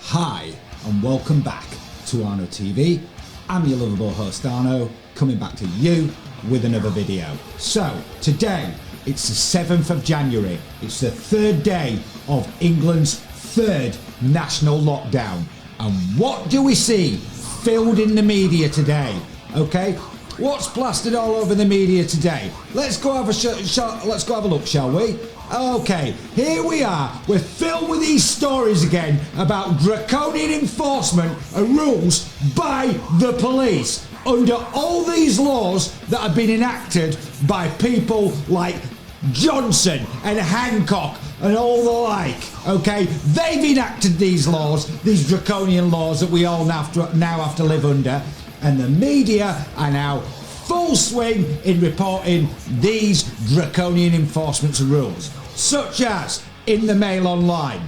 Hi and welcome back to Arno TV. I'm your lovable host Arno, coming back to you with another video. So today it's the 7th of January. It's the third day of England's third national lockdown. And what do we see filled in the media today? Okay, what's plastered all over the media today? Let's go have a look, shall we? Okay, here we are. We're filled with these stories again about draconian enforcement and rules by the police under all these laws that have been enacted by people like Johnson and Hancock and all the like. Okay, they've enacted these laws, these draconian laws that we all now have to live under, and the media are now full swing in reporting these draconian enforcements and rules, such as in the Mail Online,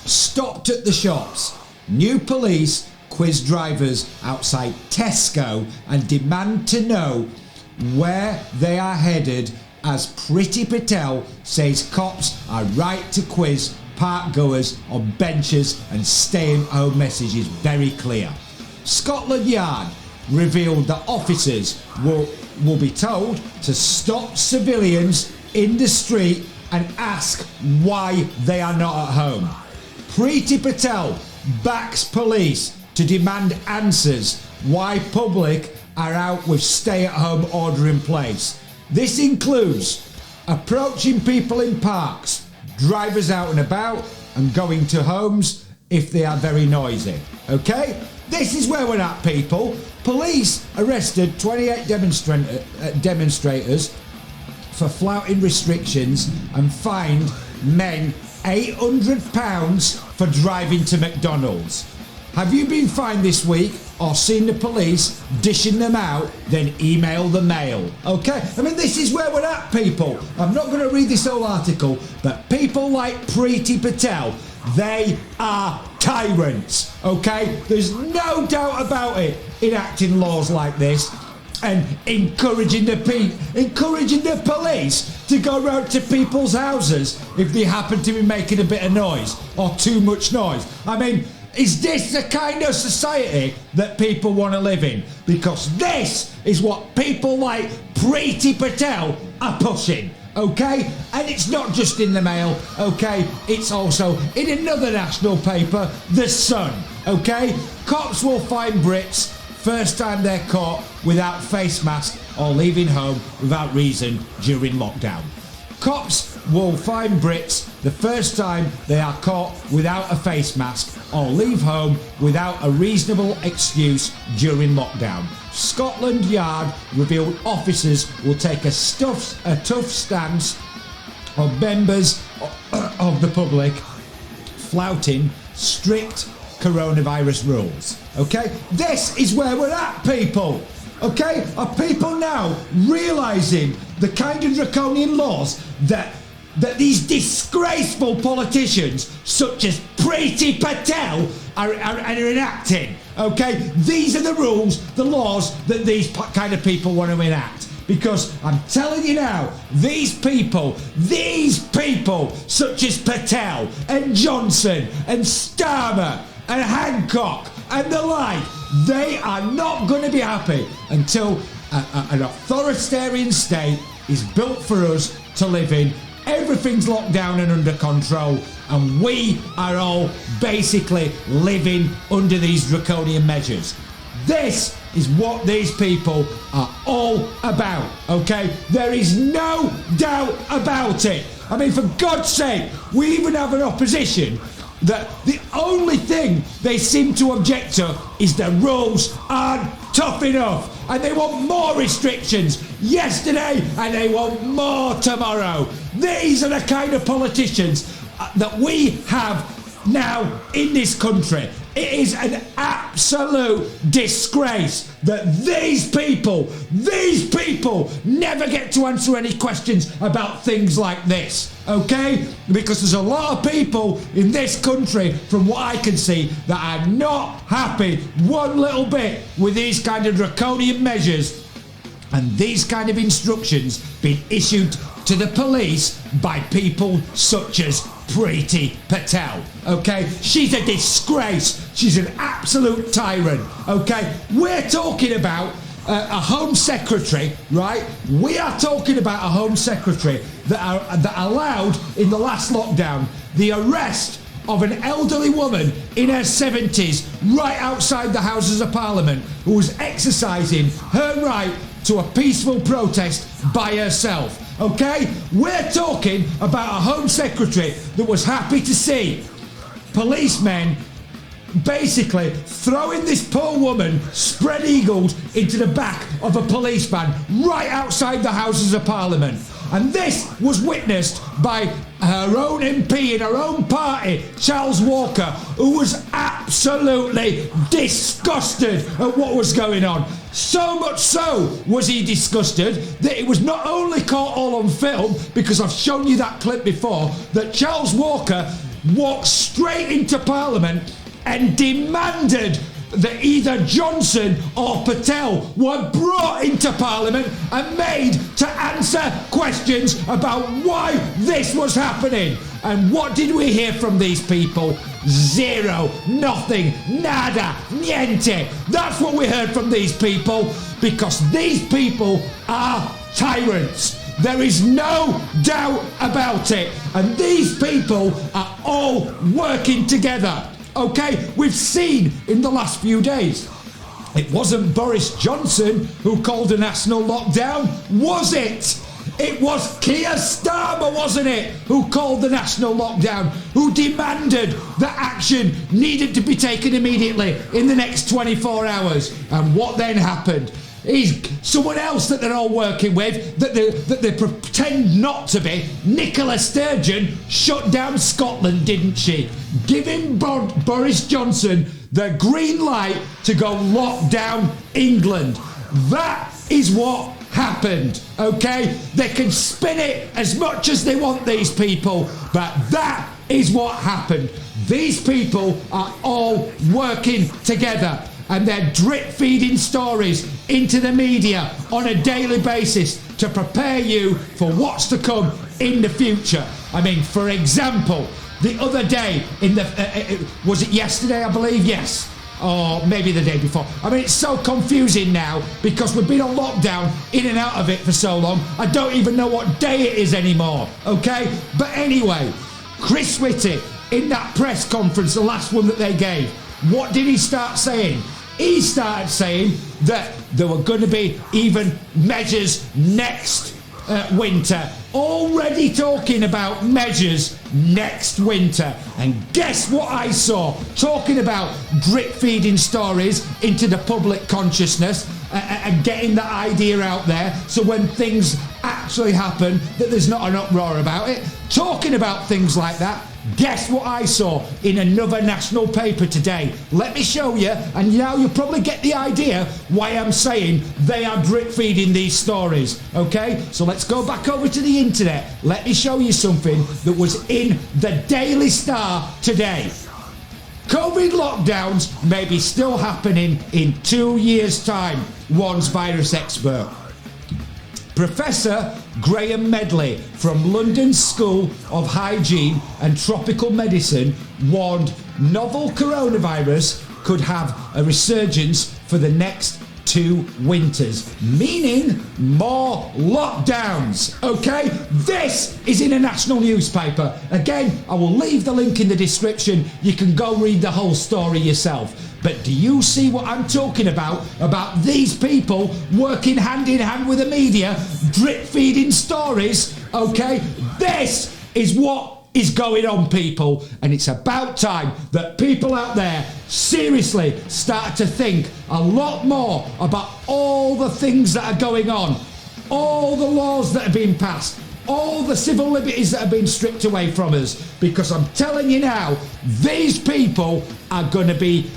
stopped at the shops, new police quiz drivers outside Tesco and demand to know where they are headed, as Priti Patel says cops are right to quiz park goers on benches and stay-at-home message is very clear. Scotland Yard revealed that officers will be told to stop civilians in the street and ask why they are not at home. Priti Patel backs police to demand answers why public are out with stay-at-home order in place. This includes approaching people in parks, drivers out and about, and going to homes if they are very noisy. Okay? This is where we're at, people. Police arrested 28 demonstrators for flouting restrictions and fined men £800 for driving to McDonald's. Have you been fined this week or seen the police dishing them out? Then email the Mail. Okay? I mean, this is where we're at, people. I'm not going to read this whole article, but people like Priti Patel, they are tyrants, okay? There's no doubt about it, enacting laws like this and encouraging the police to go round to people's houses if they happen to be making a bit of noise or too much noise. I mean, is this the kind of society that people want to live in? Because this is what people like Priti Patel are pushing. Okay, and it's not just in the Mail, okay, it's also in another national paper, The Sun. Okay, cops will fine Brits first time they're caught without face mask or leaving home without reason during lockdown. Cops will fine Brits the first time they are caught without a face mask or leave home without a reasonable excuse during lockdown. Scotland Yard revealed officers will take a tough stance on members of the public flouting strict coronavirus rules. Okay, this is where we're at, people. Okay, are people now realising the kind of draconian laws that these disgraceful politicians such as Priti Patel are enacting? Okay, these are the rules, the laws that these kind of people want to enact. Because I'm telling you now, these people such as Patel and Johnson and Starmer and Hancock and the like, they are not going to be happy until an authoritarian state is built for us to live in. Everything's locked down and under control, and we are all basically living under these draconian measures. This is what these people are all about, okay? There is no doubt about it. I mean, for God's sake, we even have an opposition that the only thing they seem to object to is the rules aren't tough enough, and they want more restrictions yesterday and they want more tomorrow. These are the kind of politicians that we have now in this country. It is an absolute disgrace that these people never get to answer any questions about things like this, okay? Because there's a lot of people in this country, from what I can see, that are not happy one little bit with these kind of draconian measures and these kind of instructions being issued to the police by people such as Priti Patel, okay? She's a disgrace. She's an absolute tyrant, okay? We're talking about a Home Secretary, right? We are talking about a Home Secretary that allowed, in the last lockdown, the arrest of an elderly woman in her 70s right outside the Houses of Parliament who was exercising her right to a peaceful protest by herself. Okay? We're talking about a Home Secretary that was happy to see policemen basically throwing this poor woman spread-eagled into the back of a police van right outside the Houses of Parliament. And this was witnessed by her own MP in her own party, Charles Walker, who was absolutely disgusted at what was going on. So much so was he disgusted that it was not only caught all on film, because I've shown you that clip before, that Charles Walker walked straight into Parliament and demanded that either Johnson or Patel were brought into Parliament and made to answer questions about why this was happening. And what did we hear from these people? Zero, nothing, nada, niente. That's what we heard from these people, because these people are tyrants. There is no doubt about it. And these people are all working together. Okay, we've seen in the last few days, it wasn't Boris Johnson who called a national lockdown, was it? It was Keir Starmer, wasn't it, who called the national lockdown, who demanded that action needed to be taken immediately in the next 24 hours. And what then happened? He's someone else that they're all working with, that they pretend not to be. Nicola Sturgeon shut down Scotland, didn't she? Giving Boris Johnson the green light to go lock down England. That is what happened, okay? They can spin it as much as they want, these people, but that is what happened. These people are all working together, and they're drip-feeding stories into the media on a daily basis to prepare you for what's to come in the future. I mean, for example, the other day, was it yesterday, I believe? Yes. Or maybe the day before. I mean, it's so confusing now because we've been on lockdown, in and out of it for so long, I don't even know what day it is anymore, okay? But anyway, Chris Whitty, in that press conference, the last one that they gave, what did he start saying? He started saying that there were going to be even measures next winter. Already talking about measures next winter. And guess what I saw? Talking about drip feeding stories into the public consciousness and getting that idea out there, so when things actually happen that there's not an uproar about it. Talking about things like that. Guess what I saw in another national paper today? Let me show you, and now you'll probably get the idea why I'm saying they are drip feeding these stories, okay? So let's go back over to the internet. Let me show you something that was in the Daily Star today. COVID lockdowns may be still happening in 2 years' time, warns virus expert. Professor Graham Medley from London School of Hygiene and Tropical Medicine warned novel coronavirus could have a resurgence for the next 2 winters, meaning more lockdowns, okay? This is in a national newspaper. Again, I will leave the link in the description. You can go read the whole story yourself. But do you see what I'm talking about? About these people working hand in hand with the media, drip feeding stories, okay? This is what is going on, people, and it's about time that people out there seriously start to think a lot more about all the things that are going on, all the laws that are being passed, all the civil liberties that have been stripped away from us, because I'm telling you now, these people are going to be,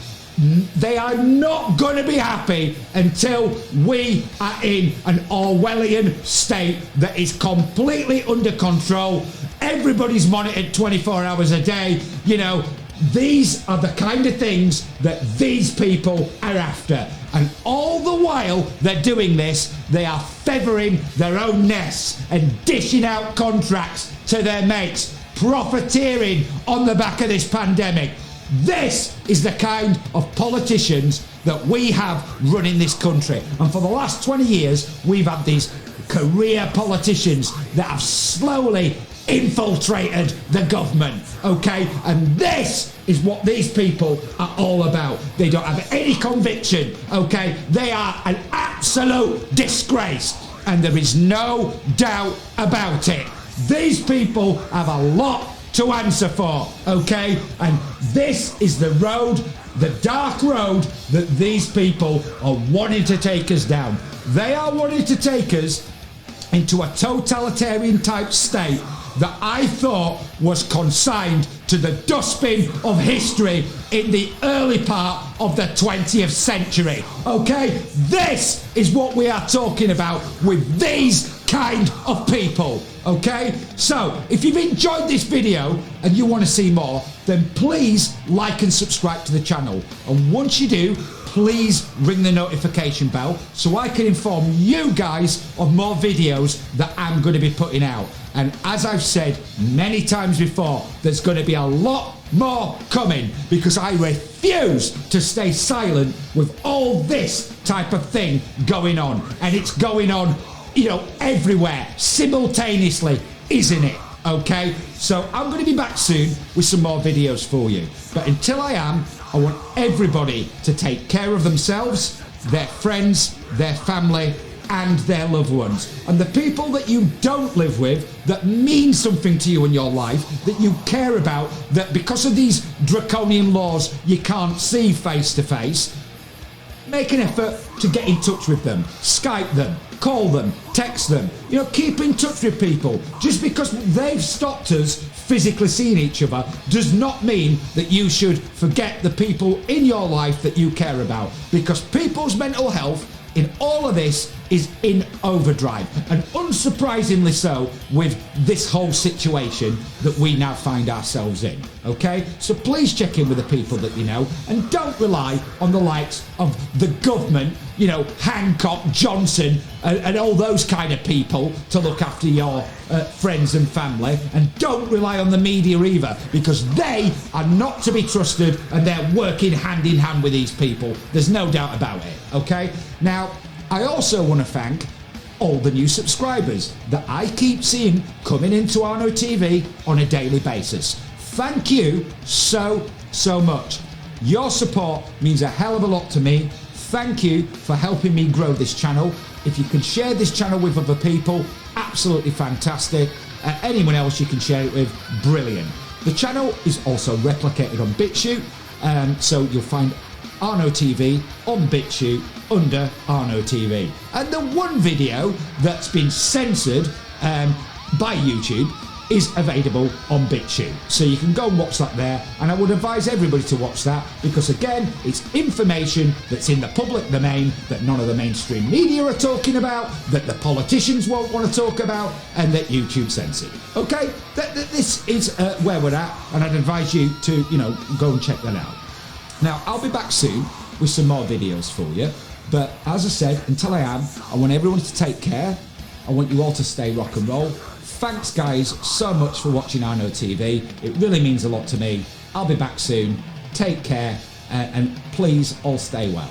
they are not going to be happy until we are in an Orwellian state that is completely under control. Everybody's monitored 24 hours a day. You know, these are the kind of things that these people are after. And all the while they're doing this, they are feathering their own nests and dishing out contracts to their mates, profiteering on the back of this pandemic. This is the kind of politicians that we have running this country. And for the last 20 years, we've had these career politicians that have slowly infiltrated the government, okay? And this is what these people are all about. They don't have any conviction, okay? They are an absolute disgrace, and there is no doubt about it. These people have a lot to answer for, okay? And this is the road, the dark road that these people are wanting to take us down. They are wanting to take us into a totalitarian type state that I thought was consigned to the dustbin of history in the early part of the 20th century. Okay? This is what we are talking about with these kind of people. Okay? So, if you've enjoyed this video and you want to see more, then please like and subscribe to the channel. And once you do, please ring the notification bell so I can inform you guys of more videos that I'm going to be putting out. And as I've said many times before, there's going to be a lot more coming because I refuse to stay silent with all this type of thing going on. And it's going on, you know, everywhere, simultaneously, isn't it? Okay, so I'm going to be back soon with some more videos for you. But until I am, I want everybody to take care of themselves, their friends, their family, and their loved ones. And the people that you don't live with, that mean something to you in your life, that you care about, that because of these draconian laws you can't see face to face, make an effort to get in touch with them. Skype them, call them, text them. You know, keep in touch with people. Just because they've stopped us physically seeing each other does not mean that you should forget the people in your life that you care about. Because people's mental health in all of this is in overdrive, and unsurprisingly so with this whole situation that we now find ourselves in. Okay, so please check in with the people that you know, and don't rely on the likes of the government, you know, Hancock, Johnson, and all those kind of people to look after your friends and family. And don't rely on the media either, because they are not to be trusted, and they're working hand in hand with these people. There's no doubt about it. Okay, now I also want to thank all the new subscribers that I keep seeing coming into Arno TV on a daily basis. Thank you so much. Your support means a hell of a lot to me. Thank you for helping me grow this channel. If you can share this channel with other people, absolutely fantastic. Anyone else you can share it with, brilliant. The channel is also replicated on BitChute, so you'll find Arno TV on BitChute under Arno TV. And the one video that's been censored by YouTube is available on BitChute. So you can go and watch that there, and I would advise everybody to watch that, because again, it's information that's in the public domain that none of the mainstream media are talking about, that the politicians won't want to talk about, and that YouTube censored. Okay, this is where we're at, and I'd advise you to, you know, go and check that out. Now, I'll be back soon with some more videos for you, but as I said, until I am, I want everyone to take care. I want you all to stay rock and roll. Thanks guys so much for watching Arno TV. It really means a lot to me. I'll be back soon. Take care, and please all stay well.